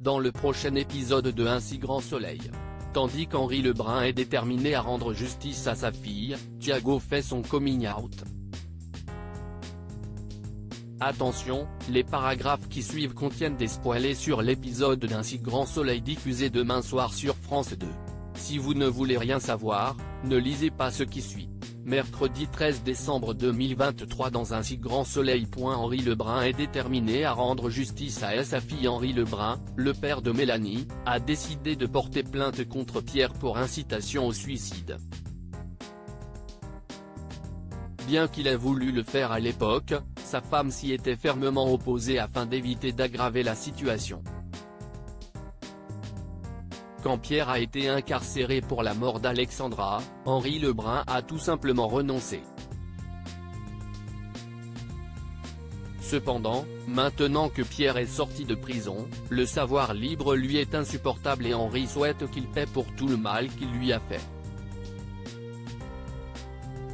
dans le prochain épisode de Un si grand soleil. Tandis qu'Henri Lebrun est déterminé à rendre justice à sa fille, Thiago fait son coming out. Attention, les paragraphes qui suivent contiennent des spoilers sur l'épisode d'Un si grand soleil diffusé demain soir sur France 2. Si vous ne voulez rien savoir, ne lisez pas ce qui suit. Mercredi 13 décembre 2023 dans Un si grand soleil. Henri Lebrun est déterminé à rendre justice à sa fille. Henri Lebrun, le père de Mélanie, a décidé de porter plainte contre Pierre pour incitation au suicide. Bien qu'il ait voulu le faire à l'époque, sa femme s'y était fermement opposée afin d'éviter d'aggraver la situation. Quand Pierre a été incarcéré pour la mort d'Alexandra, Henri Lebrun a tout simplement renoncé. Cependant, maintenant que Pierre est sorti de prison, le savoir libre lui est insupportable et Henri souhaite qu'il paie pour tout le mal qu'il lui a fait.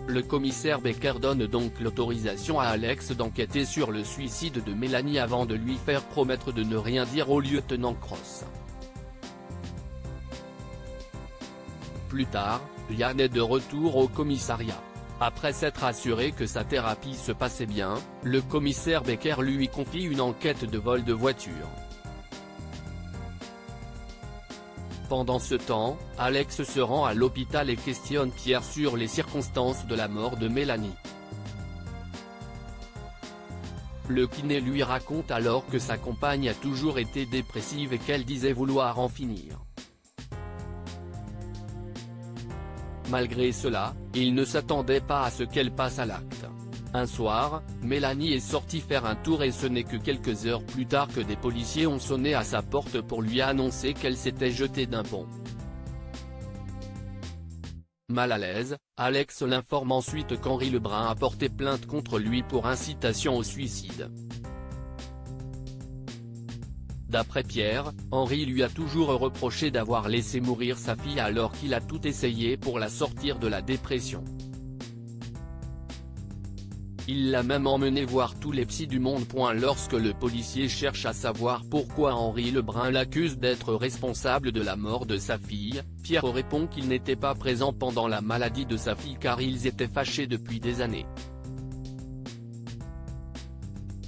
Le commissaire Becker donne donc l'autorisation à Alex d'enquêter sur le suicide de Mélanie avant de lui faire promettre de ne rien dire au lieutenant Cross. Plus tard, Yann est de retour au commissariat. Après s'être assuré que sa thérapie se passait bien, le commissaire Becker lui confie une enquête de vol de voiture. Pendant ce temps, Alex se rend à l'hôpital et questionne Pierre sur les circonstances de la mort de Mélanie. Le kiné lui raconte alors que sa compagne a toujours été dépressive et qu'elle disait vouloir en finir. Malgré cela, il ne s'attendait pas à ce qu'elle passe à l'acte. Un soir, Mélanie est sortie faire un tour et ce n'est que quelques heures plus tard que des policiers ont sonné à sa porte pour lui annoncer qu'elle s'était jetée d'un pont. Mal à l'aise, Alex l'informe ensuite qu'Henri Lebrun a porté plainte contre lui pour incitation au suicide. D'après Pierre, Henri lui a toujours reproché d'avoir laissé mourir sa fille alors qu'il a tout essayé pour la sortir de la dépression. Il l'a même emmené voir tous les psys du monde. Lorsque le policier cherche à savoir pourquoi Henri Lebrun l'accuse d'être responsable de la mort de sa fille, Pierre répond qu'il n'était pas présent pendant la maladie de sa fille car ils étaient fâchés depuis des années.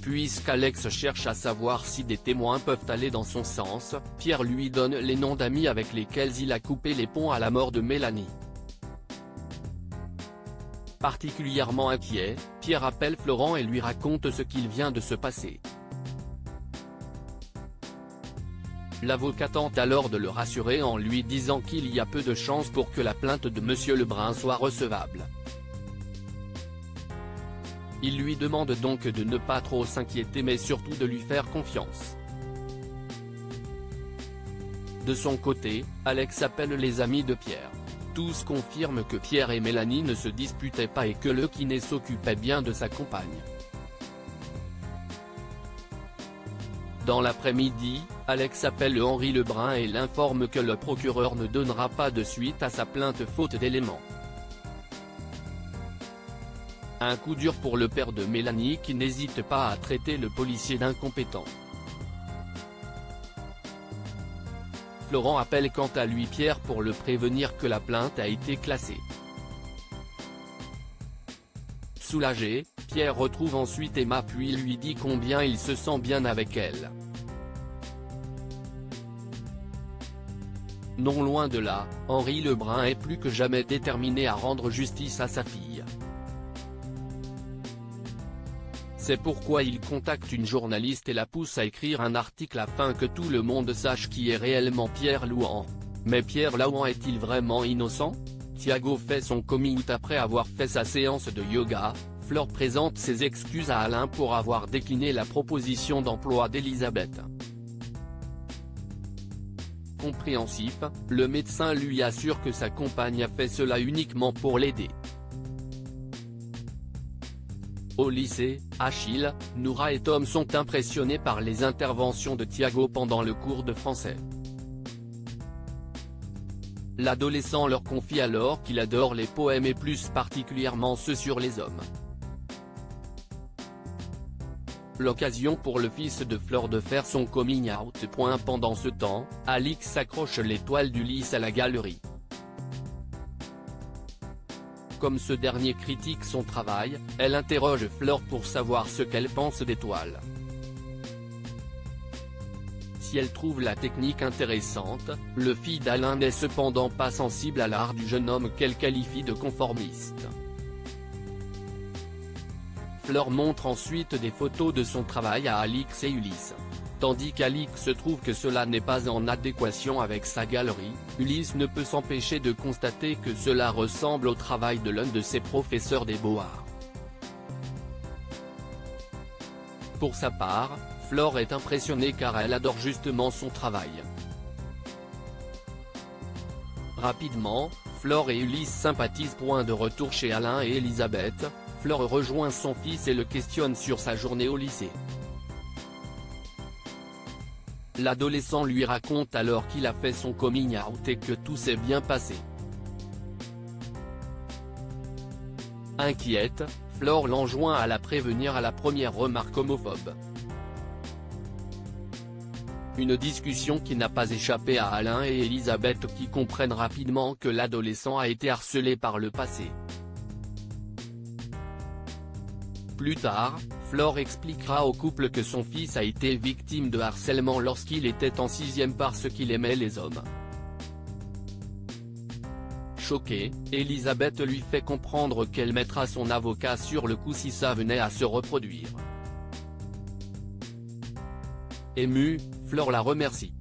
Puisqu'Alex cherche à savoir si des témoins peuvent aller dans son sens, Pierre lui donne les noms d'amis avec lesquels il a coupé les ponts à la mort de Mélanie. Particulièrement inquiet, Pierre appelle Florent et lui raconte ce qu'il vient de se passer. L'avocat tente alors de le rassurer en lui disant qu'il y a peu de chances pour que la plainte de Monsieur Lebrun soit recevable. Il lui demande donc de ne pas trop s'inquiéter mais surtout de lui faire confiance. De son côté, Alex appelle les amis de Pierre. Tous confirment que Pierre et Mélanie ne se disputaient pas et que le kiné s'occupait bien de sa compagne. Dans l'après-midi, Alex appelle Henri Lebrun et l'informe que le procureur ne donnera pas de suite à sa plainte faute d'éléments. Un coup dur pour le père de Mélanie qui n'hésite pas à traiter le policier d'incompétent. Florent appelle quant à lui Pierre pour le prévenir que la plainte a été classée. Soulagé, Pierre retrouve ensuite Emma puis lui dit combien il se sent bien avec elle. Non loin de là, Henri Lebrun est plus que jamais déterminé à rendre justice à sa fille. C'est pourquoi il contacte une journaliste et la pousse à écrire un article afin que tout le monde sache qui est réellement Pierre Louhan. Mais Pierre Louhan est-il vraiment innocent? Thiago fait son coming out après avoir fait sa séance de yoga. Flore présente ses excuses à Alain pour avoir décliné la proposition d'emploi d'Elisabeth. Compréhensif, le médecin lui assure que sa compagne a fait cela uniquement pour l'aider. Au lycée, Achille, Noura et Tom sont impressionnés par les interventions de Thiago pendant le cours de français. L'adolescent leur confie alors qu'il adore les poèmes et plus particulièrement ceux sur les hommes. L'occasion pour le fils de Fleur de faire son coming out. Pendant ce temps, Alix s'accroche l'étoile d'Ulysse à la galerie. Comme ce dernier critique son travail, elle interroge Fleur pour savoir ce qu'elle pense d'Étoile. Si elle trouve la technique intéressante, le fils d'Alain n'est cependant pas sensible à l'art du jeune homme qu'elle qualifie de conformiste. Fleur montre ensuite des photos de son travail à Alix et Ulysse. Tandis qu'Alix trouve que cela n'est pas en adéquation avec sa galerie, Ulysse ne peut s'empêcher de constater que cela ressemble au travail de l'un de ses professeurs des beaux-arts. Pour sa part, Fleur est impressionnée car elle adore justement son travail. Rapidement, Fleur et Ulysse sympathisent. De retour chez Alain et Elisabeth, Fleur rejoint son fils et le questionne sur sa journée au lycée. L'adolescent lui raconte alors qu'il a fait son coming out et que tout s'est bien passé. Inquiète, Fleur l'enjoint à la prévenir à la première remarque homophobe. Une discussion qui n'a pas échappé à Alain et Elisabeth qui comprennent rapidement que l'adolescent a été harcelé par le passé. Plus tard, Fleur expliquera au couple que son fils a été victime de harcèlement lorsqu'il était en 6e parce qu'il aimait les hommes. Choquée, Elisabeth lui fait comprendre qu'elle mettra son avocat sur le coup si ça venait à se reproduire. Émue, Fleur la remercie.